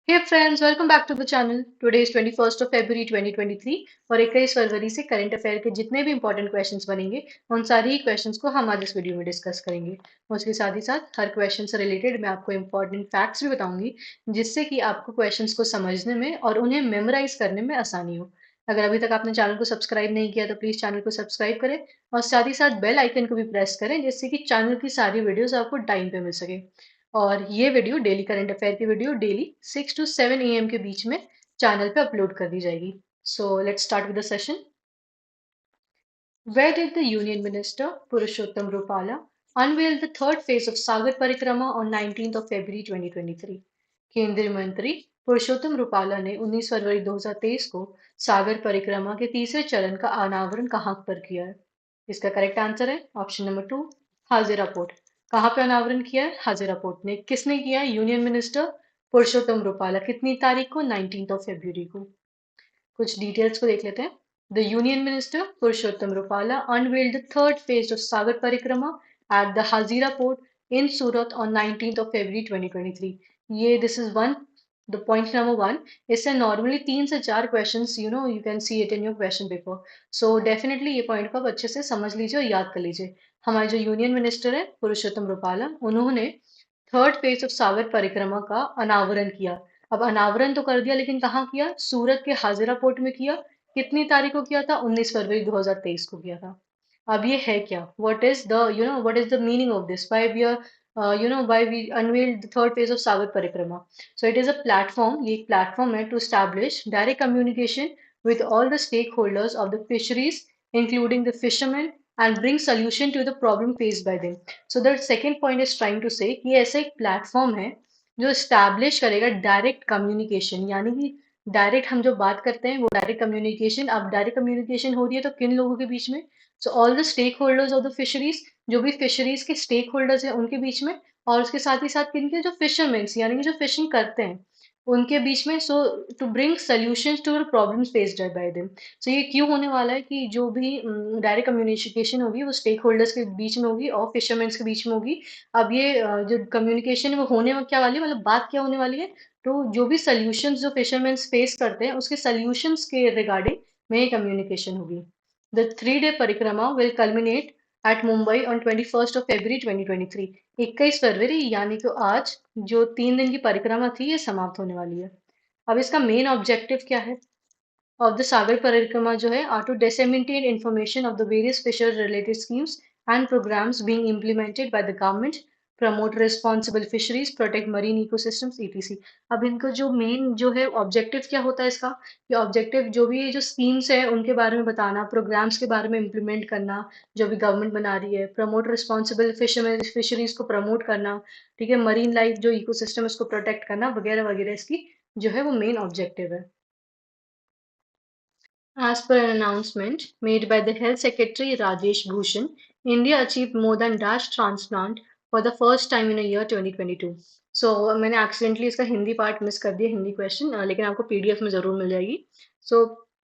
Hey friends, welcome back to the channel. Today is 21st of February 2023 और 21 फरवरी से current affair के जितने भी इंपॉर्टेंट क्वेश्चंस बनेंगे उन सारी ही क्वेश्चंस को हम आज इस वीडियो में डिस्कस करेंगे। उसके साथ ही साथ हर क्वेश्चन से रिलेटेड मैं आपको इंपॉर्टेंट फैक्ट्स भी बताऊंगी जिससे कि आपको क्वेश्चंस को समझने में और उन्हें मेमोराइज करने में आसानी हो। अगर अभी तक आपने चैनल को सब्सक्राइब नहीं किया तो प्लीज चैनल को सब्सक्राइब करें और साथ ही साथ बेल आइकन को भी प्रेस करें जिससे कि चैनल की सारी वीडियोस आपको टाइम पे मिल सके। और ये वीडियो डेली करंट अफेयर की वीडियो डेली 6 to 7 AM के बीच में चैनल पे अपलोड कर दी जाएगी। So let's start with the session. Where did the Union Minister Purushottam Rupala unveil the third phase of Sagar Parikrama on 19th of February 2023? केंद्रीय मंत्री पुरुषोत्तम रूपाला ने 19 फरवरी 2023 को सागर परिक्रमा के तीसरे चरण का अनावरण कहाँ पर किया है? इसका करेक्ट आंसर है ऑप्शन नंबर 2, हाजिरा पोर्ट। कहाँ पे अनावरण किया है? हाजिरा पोर्ट ने। किसने किया है? यूनियन मिनिस्टर पुरुषोत्तम रूपाला। कितनी तारीख को? 19 फरवरी को। कुछ डिटेल्स को देख लेते हैं। The union minister Purushottam Rupala unveiled the third phase of Sagar Parikrama at the Hazira Port in Surat on 19th of February 2023. ये this is one the point number one. इससे नॉर्मली 3 से 4 questions you can see it in your question paper. So definitely ये point को आप अच्छे से समझ लीजिए और याद कर लीजिए। हमारे जो यूनियन मिनिस्टर है पुरुषोत्तम रूपाला, उन्होंने थर्ड फेज ऑफ सागर परिक्रमा का अनावरण किया। अब अनावरण तो कर दिया लेकिन कहाँ किया? सूरत के हाजिरा पोर्ट में किया। कितनी तारीख को किया था? 19 फरवरी 2023 को किया था। अब ये है क्या? What is the meaning of this? Why we are why we unveiled the third phase of Sagar Parikrama. So it is a platform, ये एक platform है to establish direct communication with all the stakeholders of the fisheries, including the fishermen, and bring solution to the problem faced by them. So the second point is trying to say कि ऐसा एक platform है जो establish करेगा direct communication, यानी कि direct हम जो बात करते हैं वो डायरेक्ट कम्युनिकेशन। अब डायरेक्ट कम्युनिकेशन हो रही है तो किन लोगों के बीच में? So all the stakeholders of the fisheries, जो भी फिशरीज के स्टेक होल्डर्स हैं उनके बीच में। और उसके साथ ही साथ किनके? जो फिशरमैन यानी कि जो फिशिंग करते हैं उनके बीच में। So to bring solutions to the problems faced by them. So ये क्यों होने वाला है कि जो भी डायरेक्ट कम्युनिकेशन होगी वो स्टेक होल्डर्स के बीच में होगी और फिशरमैन्स के बीच में होगी। अब ये जो कम्युनिकेशन है वो होने में क्या वाली है, मतलब बात क्या होने वाली है? तो जो भी सोल्यूशंस जो फिशरमैन्स फेस करते हैं उसके सोल्यूशंस के रिगार्डिंग में ये कम्युनिकेशन होगी। द 3 डे परिक्रमा will culminate at Mumbai on 21st of February 2023। 21 फरवरी यानी कि आज जो 3 दिन की परिक्रमा थी ये समाप्त होने वाली है। अब इसका मेन ऑब्जेक्टिव क्या है of the Sagar Parikrama जो है are to disseminate information of the various fisher related schemes and programs being implemented by the government, promote responsible fisheries, protect marine ecosystems etc। अब इनका जो मेन जो है objective क्या होता है इसका? ये ऑब्जेक्टिव जो भी जो स्कीम्स है उनके बारे में बताना, प्रोग्राम्स के बारे में इम्प्लीमेंट करना जो भी गवर्नमेंट बना रही है, प्रमोट रिस्पॉन्सिबल फिशरीज को प्रमोट करना, ठीक है, मरीन लाइफ जो इकोसिस्टम है उसको प्रोटेक्ट करना वगैरह वगैरह इसकी जो है वो मेन ऑब्जेक्टिव है। As per an announcement made by the Health Secretary Rajesh Bhushan, India achieved more than dash transplant for the first time in a year 2022। So मैंने एक्सीडेंटली इसका हिंदी पार्ट मिस कर दिया, हिंदी क्वेश्चन, लेकिन आपको PDF में ज़रूर मिल जाएगी। सो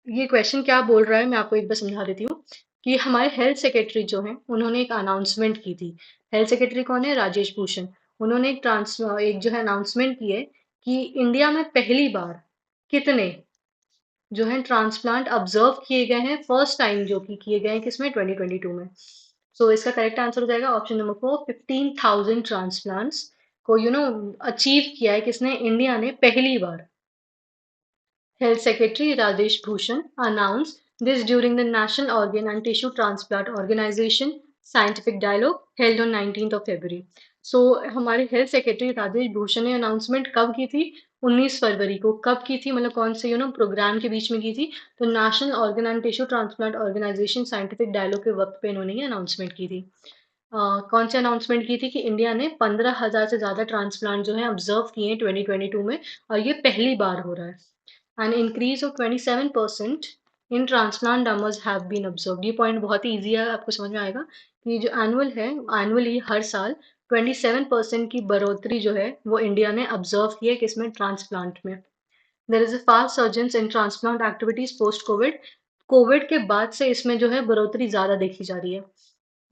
ये क्वेश्चन क्या बोल रहा है मैं आपको एक बार समझा देती हूँ कि हमारे हेल्थ सेक्रेटरी जो हैं उन्होंने एक अनाउंसमेंट की थी। हेल्थ सेक्रेटरी कौन है? राजेश भूषण। उन्होंने एक जो है अनाउंसमेंट की है कि इंडिया में पहली बार कितने जो है ट्रांसप्लांट ऑब्जर्व किए गए हैं फर्स्ट टाइम, जो कि किए गए हैं किसमें? 2022 में। सो इसका करेक्ट आंसर हो जाएगा ऑप्शन नंबर 4, 15,000 ट्रांसप्लांट्स को अचीव किया है किसने? इंडिया ने पहली बार। Health Secretary Rajesh Bhushan announced this during the National Organ and Tissue Transplant Organization Scientific Dialogue held on 19th of February। So हमारे हेल्थ सेक्रेटरी राजेश भूषण ने अनाउंसमेंट कब की थी? 19 फरवरी को। कब की थी, मतलब कौन से प्रोग्राम के बीच में की थी? तो national organ and tissue transplant organisation scientific dialogue के वक्त पे इन्होंने ये अनाउंसमेंट की थी। कौन सी अनाउंसमेंट की थी? कि इंडिया ने 15,000 से ज्यादा ट्रांसप्लांट जो है ऑब्जर्व किए हैं 2022 में और ये पहली बार हो रहा है। An increase of 27% in transplant numbers have been observed। ये पॉइंट बहुत ही ईजी है, आपको समझ में आएगा कि जो एनुअल है, एनुअली हर साल 27% की बढ़ोतरी जो है वो इंडिया ने ऑब्जर्व की है किसमें? ट्रांसप्लांट में। There is a fast surgence in transplant activities post covid. Covid के बाद से इसमें जो है बढ़ोतरी ज्यादा देखी जा रही है।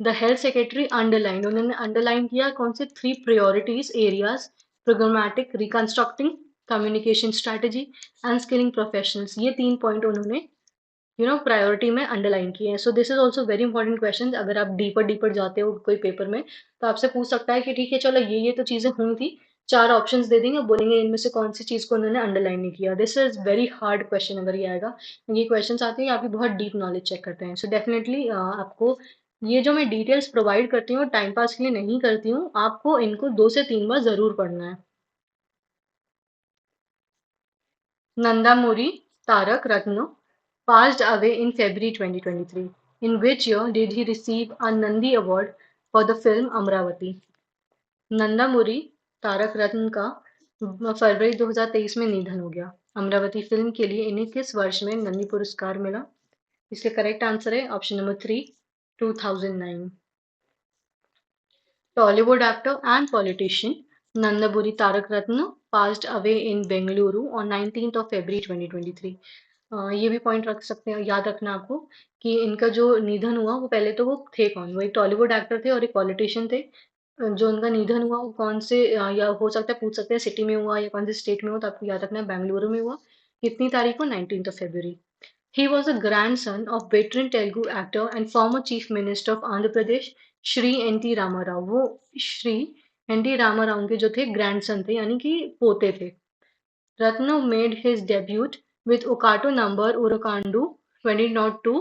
द हेल्थ सेक्रेटरी अंडरलाइन, उन्होंने अंडरलाइन किया कौन से? 3 priorities areas: programmatic reconstructing communication strategy and skilling professionals, ये 3 पॉइंट उन्होंने प्रायोरिटी में अंडरलाइन किए हैं। So this is also very important question. अगर आप डीपर डीपर जाते हो कोई पेपर में तो आपसे पूछ सकता है कि ठीक है चलो ये तो चीज़ें हुई थी, 4 ऑप्शंस दे देंगे, बोलेंगे इनमें से कौन सी चीज़ को उन्होंने अंडरलाइन नहीं किया। This is very hard question अगर ये आएगा। ये क्वेश्चंस आते हैं आपकी बहुत डीप नॉलेज चेक करते हैं। सो डेफिनेटली आपको ये जो मैं डिटेल्स प्रोवाइड करती हूँ टाइम पास के लिए नहीं करती हूँ, आपको इनको 2 से 3 बार ज़रूर पढ़ना है। Nandamuri Tarak Ratna passed away in February 2023. In which year did he receive a Nandi Award for the film Amravati? Nandamuri Tarak रत्न का फरवरी 2023 में निधन हो गया। अमरावती फिल्म के लिए इन्हें किस वर्ष में नंदी पुरस्कार मिला? इसके करेक्ट आंसर है option number 3, 2009। Tollywood actor and politician Nandamuri Tarak Ratna passed away in Bengaluru on 19th of February 2023. ये भी पॉइंट रख सकते हैं, याद रखना आपको कि इनका जो निधन हुआ वो पहले तो वो थे कौन, वो एक टॉलीवुड एक्टर थे और एक पॉलिटिशियन थे। जो उनका निधन हुआ वो कौन से या हो सकता है पूछ सकते हैं सिटी में हुआ या कौन से स्टेट में हुआ, तो आपको याद रखना है बेंगलुरु में हुआ। कितनी तारीख को? 19th of February। He was a grandson of veteran Telugu actor and former Chief Minister of Andhra Pradesh, Shri N T Ramarao. वो श्री एन टी रामाराव के जो थे ग्रैंडसन थे, यानी कि पोते थे। Ratna made his debut with Okato Number उरकांडू 2002,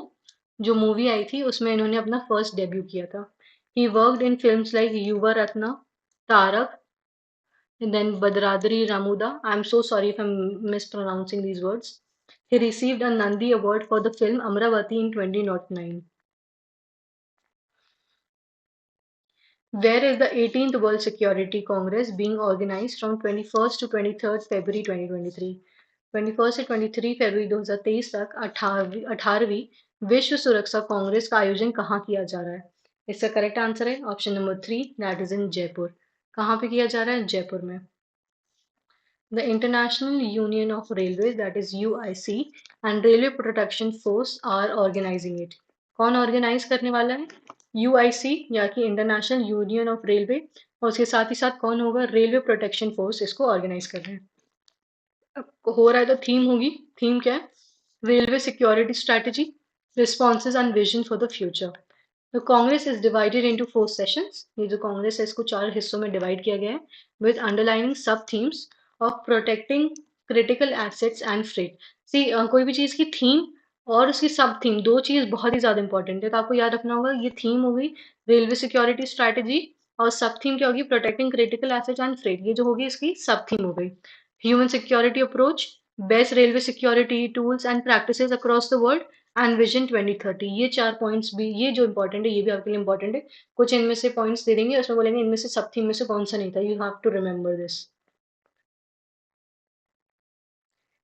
जो मूवी आई थी उसमें इन्होंने अपना फर्स्ट डेब्यू किया था। He worked in films like युवा Ratna, Tarak, and then Badradri Ramuda. I'm so sorry if I'm mispronouncing these words. He received a Nandi Award for the film Amravati in 2009. Where is the 18th World Security Congress being organized from 21st to 23rd February 2023? 21st से 23 फरवरी 2023 तक 18वीं विश्व सुरक्षा कांग्रेस का आयोजन कहाँ किया जा रहा है? इसका करेक्ट आंसर है option number 3, that is in Jaipur. कहाँ पे किया जा रहा है? जयपुर में। The International Union of Railways, that is UIC, and Railway Protection Force are organizing it. कौन ऑर्गेनाइज करने वाला है? UIC या कि इंटरनेशनल यूनियन ऑफ रेलवे, और उसके साथ ही साथ कौन होगा? रेलवे प्रोटेक्शन फोर्स इसको ऑर्गेनाइज कर रहे हैं। अब हो रहा है तो थीम होगी। थीम क्या है? Railway security strategy, responses and vision for the future. The Congress is divided into 4 sessions. ये जो कांग्रेस है इसको 4 हिस्सों में डिवाइड किया गया है with underlining sub themes of protecting critical assets and freight. See, कोई भी चीज़ की थीम और उसकी सब थीम, दो चीज़ बहुत ही ज़्यादा इंपॉर्टेंट है, तो आपको याद रखना होगा। ये थीम हो गई रेलवे सिक्योरिटी स्ट्रैटेजी, और सब थीम क्या होगी? Protecting critical assets and freight. ये जो होगी इसकी सब थीम हो गई। Human security approach, best railway security tools and practices across the world, and vision 2030। ये 4 पॉइंट्स भी, ये जो इंपॉर्टेंट है ये भी आपके लिए इंपॉर्टेंट है। कुछ इनमें से पॉइंट्स दे देंगे, उसमें बोलेंगे इनमें से सब थीम में से कौन सा नहीं था। You have to remember this.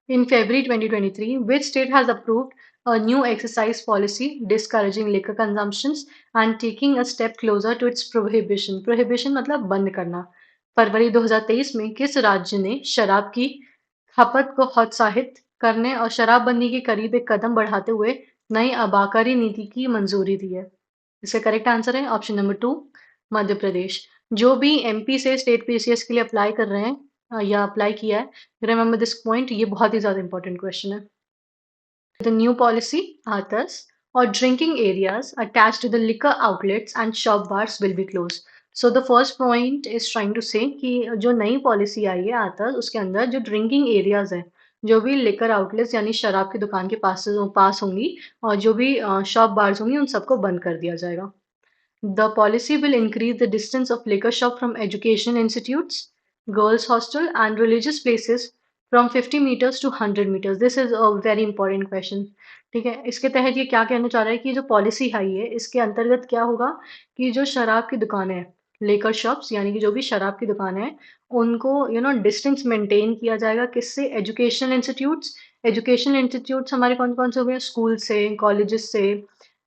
In February 2023, which state has approved a new exercise policy discouraging liquor consumptions and taking a step closer to its prohibition? Prohibition मतलब बंद करना। फरवरी 2023 में किस राज्य ने शराब की खपत को हतोत्साहित करने और शराबबंदी के करीब एक कदम बढ़ाते हुए नई आबकारी नीति की मंजूरी दी है? इसका करेक्ट आंसर है ऑप्शन नंबर 2, मध्य प्रदेश। जो भी एमपी से स्टेट पीसीएस के लिए अप्लाई कर रहे हैं या अप्लाई किया है, रिमेंबर दिस पॉइंट, ये बहुत ही ज़्यादा इंपॉर्टेंट क्वेश्चन है। The new policy, others, or drinking areas attached to the liquor outlets and shop bars will be closed. So the first point is trying to say कि जो नई policy आई है आतस, उसके अंदर जो ड्रिंकिंग एरियाज है, जो भी लिकर आउटलेट्स यानी शराब की दुकान के पास होंगी और जो भी शॉप बार्स होंगी, उन सबको बंद कर दिया जाएगा। The policy will increase the distance of liquor shop from educational institutes, girls' hostel, and religious places from 50 meters to 100 meters. This is a very important question. ठीक है, इसके तहत ये क्या कहना चाह रहा है कि जो पॉलिसी आई है इसके अंतर्गत क्या होगा कि जो शराब की दुकानें हैं, लेकर शॉप्स यानी कि जो भी शराब की दुकानें हैं, उनको डिस्टेंस मेंटेन किया जाएगा। किससे? Educational institutes. एजुकेशनल इंस्टीट्यूट्स हमारे कौन कौन से हो गए? स्कूल से, कॉलेजेस से,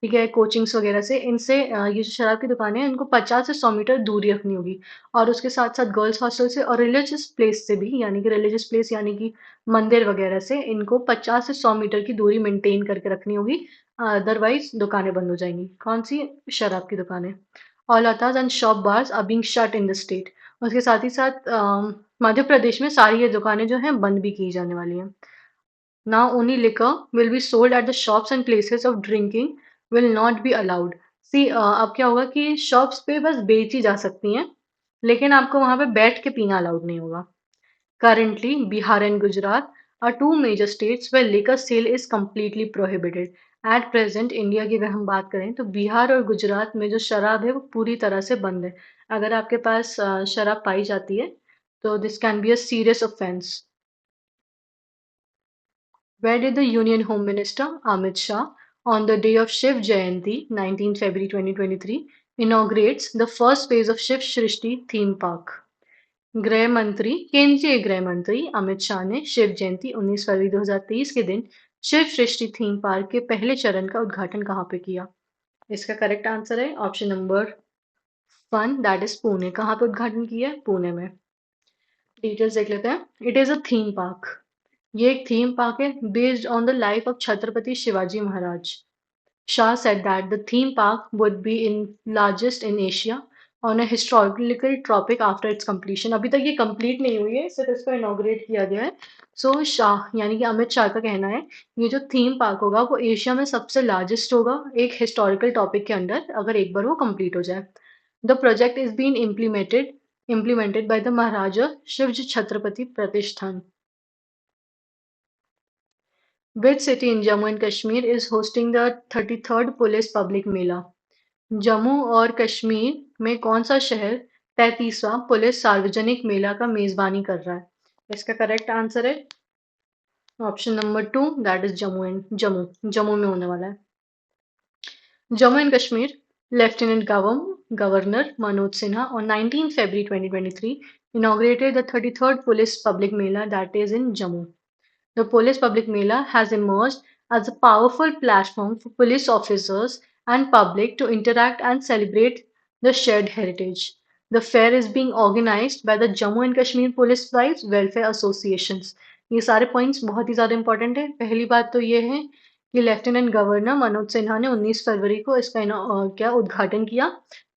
ठीक है, कोचिंग्स वगैरह से। इनसे ये जो शराब की दुकानें हैं इनको 50 से 100 मीटर दूरी रखनी होगी, और उसके साथ साथ गर्ल्स हॉस्टल से और रिलीजियस प्लेस से भी, यानी कि रिलीजियस प्लेस यानी कि मंदिर वगैरह से इनको 50 से 100 मीटर की दूरी मेंटेन करके रखनी होगी, अदरवाइज दुकानें बंद हो जाएंगी। कौन सी? शराब की दुकानें। ऑल अताज and shop bars are being shut in the state. उसके साथ ही साथ मध्य प्रदेश में सारी ये दुकानें जो हैं बंद भी की जाने वाली हैं। Now only liquor will be sold at the shops and places of drinking will not be allowed. See, अब क्या होगा कि शॉप्स पे बस बेची जा सकती हैं, लेकिन आपको वहां पे बैठ के पीना अलाउड नहीं होगा। Currently, Bihar and Gujarat are two major states where liquor sale is completely prohibited. At present, India की अगर हम बात करें तो बिहार और गुजरात में जो शराब है वो पूरी तरह से बंद है। अगर आपके पास शराब पाई जाती है तो this can be a serious offence. Where did the Union Home Minister Amit Shah, on the day of Shiv Jayanti, 19 February 2023, inaugurates the first phase of Shiv Shrishti theme park? गृह मंत्री केंद्रीय गृह मंत्री अमित शाह ने शिव जयंती 19 फरवरी 2023 के दिन शिव सृष्टि थीम पार्क के पहले चरण का उद्घाटन कहाँ पे किया? इसका करेक्ट आंसर है option number 1, that is Pune. कहाँ पे उद्घाटन किया है? पुणे में। डिटेल्स देख लेते हैं। It is a theme park. ये एक थीम पार्क है based on the life of Chhatrapati Shivaji Maharaj. Shah said that the theme park would be in largest in Asia on a historical topic after its completion। अभी तक ये complete नहीं हुई है, सिर्फ इसको इनॉग्रेट किया गया है। सो शाह यानी कि अमित शाह का कहना है ये जो थीम पार्क होगा वो एशिया में सबसे लार्जेस्ट होगा एक हिस्टोरिकल टॉपिक के अंडर, अगर एक बार वो कंप्लीट हो जाए। The project is been implemented by the Maharaja Shivaji Chhatrapati Pratishthan. Which city in Jammu and Kashmir is hosting the 33rd police public mela? Jammu और कश्मीर में कौन सा शहर 33वां पुलिस सार्वजनिक मेला का मेजबानी कर रहा है? इसका करेक्ट आंसर है option number 2, that is Jammu में होने वाला है। Jammu and Kashmir lieutenant governor Manoj Sinha on 19 February 2023 inaugurated the 33rd police public Mela that is in Jammu. The Police Public Mela has emerged as a powerful platform for police officers and public to interact and celebrate the shared heritage. The fair is being organized by the Jammu and Kashmir Police Wives Welfare Associations. ये सारे points बहुत ही ज़्यादा important है। पहली बात तो ये है कि लेफ्टिनेंट गवर्नर मनोज सिन्हा ने 19 फरवरी को इसका क्या उद्घाटन किया।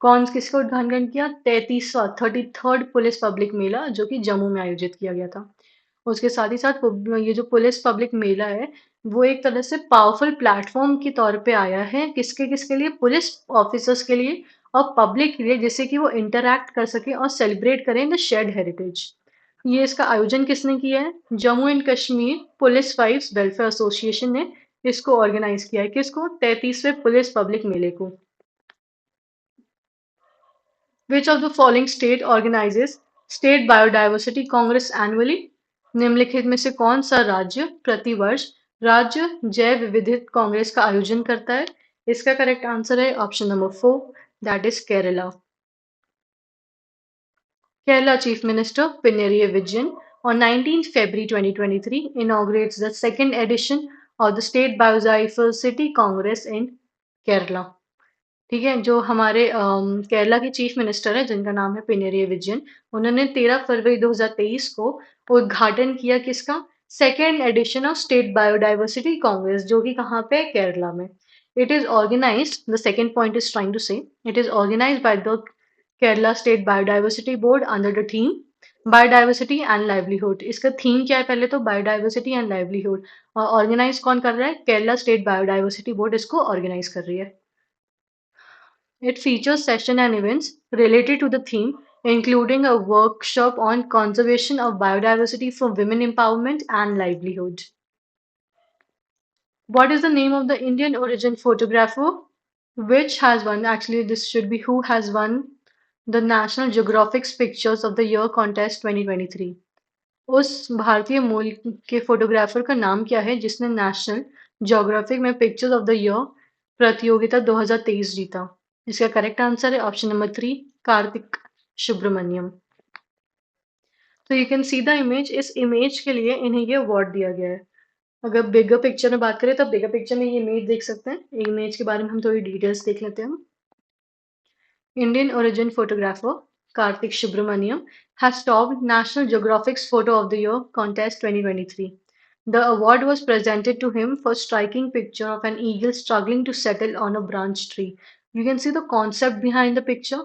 किसका उद्घाटन किया? 33rd पुलिस पब्लिक मेला जो कि जम्मू में आयोजित किया गया था। उसके साथ ही साथ ये जो पुलिस पब्लिक मेला है वो एक तरह से पावरफुल प्लेटफॉर्म के तौर पे आया है किसके किसके लिए? पुलिस ऑफिसर्स के लिए और पब्लिक के लिए, जिससे कि वो इंटरैक्ट कर सके और सेलिब्रेट करें द शेयर्ड हेरिटेज। ये इसका आयोजन किसने किया है? Jammu and Kashmir police wives welfare association ने इसको ऑर्गेनाइज किया है। किसको? 33वें पुलिस पब्लिक मेले को। Which of the following state organizes State Biodiversity Congress annually? निम्नलिखित में से कौन सा राज्य प्रतिवर्ष राज्य जैव विविधता कांग्रेस का आयोजन करता है? इसका करेक्ट आंसर है option number 4, that is Kerala. Kerala Chief Minister Pinarayi Vijayan on 19 February 2023 inaugurates the second edition of the State Biodiversity Congress in Kerala। ठीक है, जो हमारे केरला के चीफ मिनिस्टर है जिनका नाम है पिनेरिये विजयन, उन्होंने 13 फरवरी 2023 को उद्घाटन किया किसका? Second edition of state biodiversity congress, जो कि कहाँ पे? केरला में। It is organise, the second point is trying to say, it is organise by the Kerala state biodiversity board under the theme biodiversity and livelihood. इसका थीम क्या है? पहले तो बायोडाइवर्सिटी एंड लाइवलीहुड। और ऑर्गेनाइज कौन कर रहा है? केरला स्टेट बायोडाइवर्सिटी बोर्ड इसको ऑर्गेनाइज कर रही है। It features sessions and events related to the theme, including a workshop on conservation of biodiversity for women empowerment and livelihood. What is the name of the Indian origin photographer which has won? Actually, this should be who has won the National Geographic's Pictures of the Year contest 2023. उस भारतीय मूल के photographer का नाम क्या है जिसने national geographic में पिक्चर्स ऑफ द ईयर प्रतियोगिता 2023 जीता? इसका करेक्ट आंसर है ऑप्शन नंबर 3, कार्तिक सुब्रमण्यम। तो you can see the image, इस इमेज के लिए इन्हें ये अवार्ड दिया गया है। अगर बिगर पिक्चर में बात करें तो बिगर पिक्चर में ये इमेज देख सकते हैं। इमेज के बारे में हम थोड़ी डिटेल्स देख लेते हैं। Indian origin photographer Karthik Subramaniam has topped National Geographic's Photo of the Year contest 2023. The award was presented to him for striking picture of an eagle struggling to settle on a branch tree. You can see the concept behind the picture.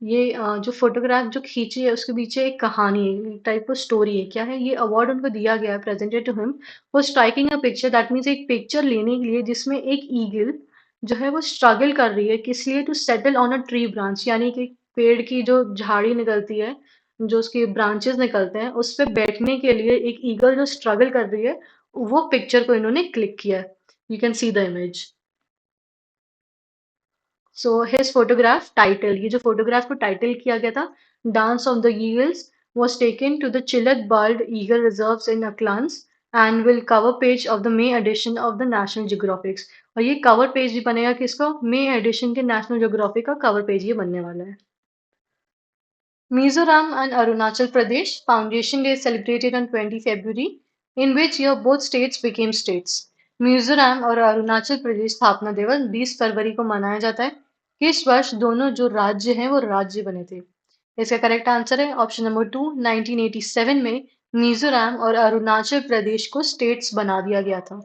जो photograph जो खींची है उसके पीछे एक कहानी है, एक टाइप ऑफ स्टोरी है। क्या है ये अवार्ड उनको दिया गया है presented to him for striking a picture, that means एक पिक्चर लेने के लिए जिसमें एक ईगल जो है वो स्ट्रगल कर रही है किस लिए, to settle on a tree branch, यानी कि पेड़ की जो झाड़ी निकलती है, जो उसके ब्रांचेस निकलते हैं उस पे बैठने के लिए एक ईगल जो स्ट्रगल कर रही है, वो पिक्चर को इन्होंने क्लिक किया है। You can see the image. So his photograph title, ये जो फोटोग्राफ को टाइटल किया गया था, dance of the eagles, was taken to the Chillet Bald Eagle Reserves in Auckland and will cover page of the May edition of the National Geographic। और ये cover page भी बनेगा किसको, मे एडिशन के नेशनल ज्योग्राफिक का cover page ये बनने वाला है। Mizoram and Arunachal Pradesh Foundation Day is celebrated on 20 February, in which year both states became states। Mizoram और अरुणाचल प्रदेश स्थापना दिवस 20 फरवरी को मनाया जाता है। किस वर्ष दोनों जो राज्य हैं वो राज्य बने थे? इसका करेक्ट आंसर है ऑप्शन नंबर 2, 1987 में मिजोरम और अरुणाचल प्रदेश को स्टेट्स बना दिया गया था।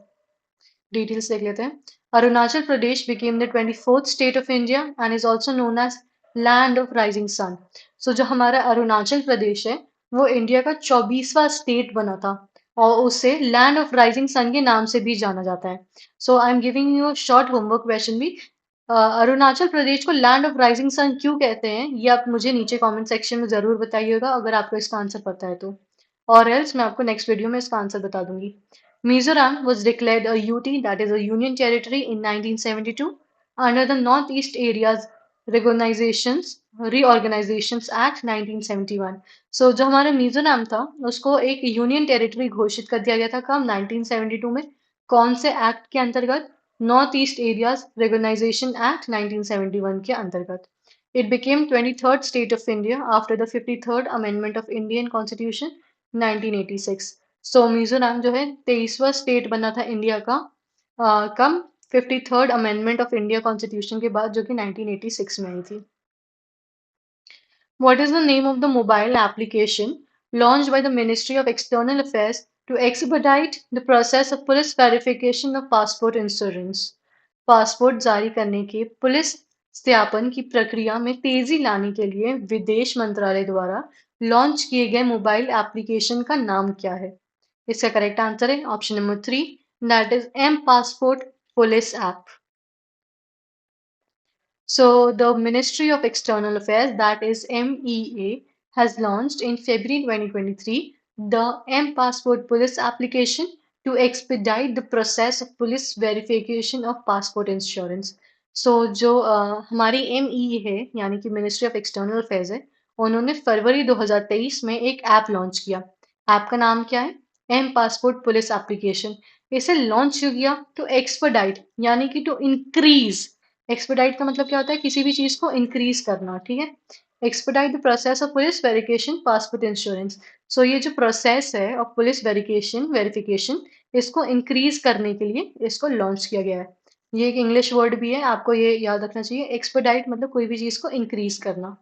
डिटेल्स देख लेते हैं। Arunachal Pradesh became the 24th state of India and is also known as land of rising sun. So जो हमारा अरुणाचल प्रदेश है वो इंडिया का 24वां स्टेट बना था और उसे लैंड ऑफ राइजिंग सन के नाम से भी जाना जाता है। So I am giving you short homework question भी। अरुणाचल प्रदेश को लैंड ऑफ राइजिंग सन क्यों कहते हैं ये आप मुझे नीचे कमेंट सेक्शन में जरूर बताइएगा अगर आपको इसका आंसर पता है तो, और एल्स मैं आपको नेक्स्ट वीडियो में इसका आंसर बता दूंगी। Mizoram was declared a UT, that is a Union Territory, in 1972 under the Northeast Areas Reorganizations Reorganizations Act 1971। So जो हमारा मिजोरम था उसको एक यूनियन टेरिटरी घोषित कर दिया गया था कब, 1972 में। कौन से एक्ट के अंतर्गत? नॉर्थ ईस्ट एरियाज रेगोनाइजेशन एक्ट 1971 के अंतर्गत। It became 23rd state of India after the 53rd amendment of Indian Constitution 1986। सो मिजोरम जो है 23वां स्टेट बना था इंडिया का कम 53rd amendment of India constitution के बाद, जो कि 1986 में आई थी। What is the name of the mobile application launched by the Ministry of External Affairs to expedite the process of police verification of passport insurance? Passport जारी करने के police सत्यापन की प्रक्रिया में तेजी लाने के लिए विदेश मंत्रालय द्वारा लॉन्च किए गए मोबाइल एप्लीकेशन का नाम क्या है? इसका करेक्ट आंसर है option number 3, that is M passport police app. So, the Ministry of External Affairs, that is MEA, has launched in February 2023 the M-Passport Police application to expedite the process of police verification of passport insurance। So, जो हमारी MEA है यानी कि ministry of external affairs है, उन्होंने फरवरी 2023 में एक app launch किया। ऐप का नाम क्या है? M passport police application. इसे लॉन्च किया टू एक्सपर्डाइट यानी कि टू इंक्रीज। एक्सपेडाइट का मतलब क्या होता है? किसी भी चीज को इंक्रीज करना, ठीक है। Expedite the process of police verification passport insurance. So ये जो प्रोसेस है ऑफ पुलिस वेरिफिकेशन इसको इंक्रीज करने के लिए इसको लॉन्च किया गया है। ये एक इंग्लिश वर्ड भी है, आपको ये याद रखना चाहिए। एक्सपेडाइट मतलब कोई भी चीज को इंक्रीज करना।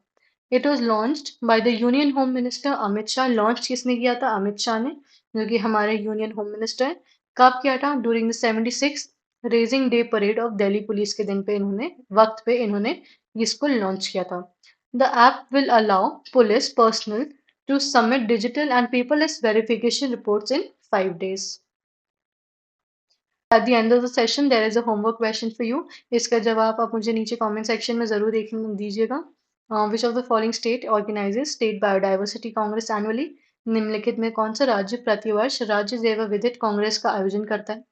It was launched by the union home minister Amit Shah. Launch किसने किया था? अमित शाह ने, जो कि हमारे यूनियन होम मिनिस्टर है। कब किया था? During the 76 raising day parade of Delhi police के दिन पे इन्होंने, वक्त पे इन्होंने इसको लॉन्च किया था। The app will allow police personnel to submit digital and paperless verification reports in 5 days। At the end of the session, there is a homework question for you। इसका जवाब आप मुझे नीचे comment section में ज़रूर देख दीजिएगा। Which of the following state organizes State Biodiversity Congress annually? निम्नलिखित में कौन सा राज्य प्रतिवर्ष राज्य जैव विविधता कांग्रेस का आयोजन करता है?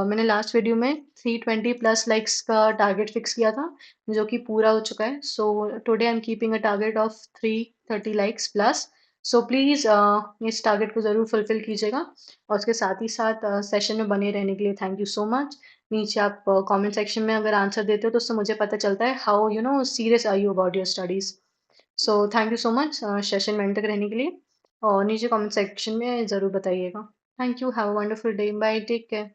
मैंने लास्ट वीडियो में 320 प्लस लाइक्स का टारगेट फिक्स किया था जो कि पूरा हो चुका है। So today I am keeping a target of 330 likes plus. So please इस टारगेट को ज़रूर फुलफिल कीजिएगा और उसके साथ ही साथ सेशन में बने रहने के लिए थैंक यू सो मच। नीचे आप कमेंट सेक्शन में अगर आंसर देते हो तो उससे मुझे पता चलता है how you know serious are you about your studies. So thank you so much session में एंड तक रहने के लिए, और नीचे कमेंट सेक्शन में ज़रूर बताइएगा। Thank you, have a wonderful day, bye, take care.